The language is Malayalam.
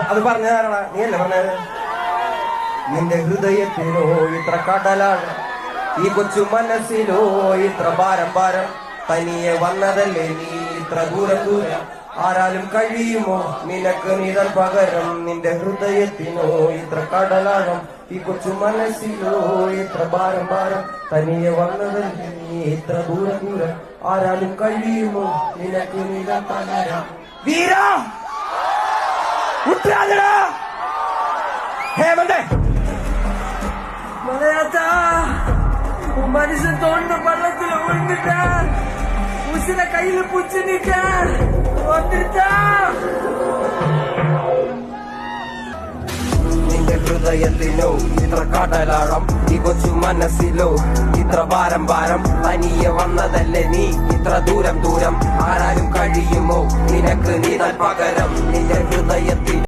അത് പറഞ്ഞതാരാടാ? നീ അല്ലേ പറഞ്ഞത്? നിന്റെ ഹൃദയത്തിലോ ഇത്ര കടലാണ്, ഈ കൊച്ചു മനസ്സിലോ ഇത്ര ഭാരം ഭാരം. തനിയെ വന്നതല്ലേ നീ ഇത്ര ദൂരം ദൂരം, ആരാലും കഴിയുമോ നിനക്ക് നീതൽ പകരം. നിന്റെ ഹൃദയത്തിനോ ഇത്ര കടലാഴം, ഈ കൊച്ചു മനസ്സിലോ ഇത്ര ഭാരം ഭാരം. തനിയെ വന്നതല്ലേ നീ ഇത്ര ദൂരം ദൂരം, ആരാലും കഴിയുമോ നിനക്ക് നീതൽ പകരം. വീരാ ഉത്തരാജടാ ഹേമന്തേ മലയാത്താ മനുഷ്യൻ തോണ്ട പള്ളത്തിൽ ഉണ്ടിട്ട ഉസിനെ കയ്യിൽ പുച്ചു നിൽക്ക നിന്റെ ഹൃദയത്തിലോ ഇത്ര കടലാഴം, ഈ കൊച്ചു മനസ്സിലോ ഇത്ര ഭാരം ഭാരം. തനിയെ വന്നതല്ലേ നീ ഇത്ര ദൂരം ദൂരം, ആരാലും കഴിയുമോ നിനക്ക് നീതൽ പകരം. നിന്റെ ഹൃദയത്തിൽ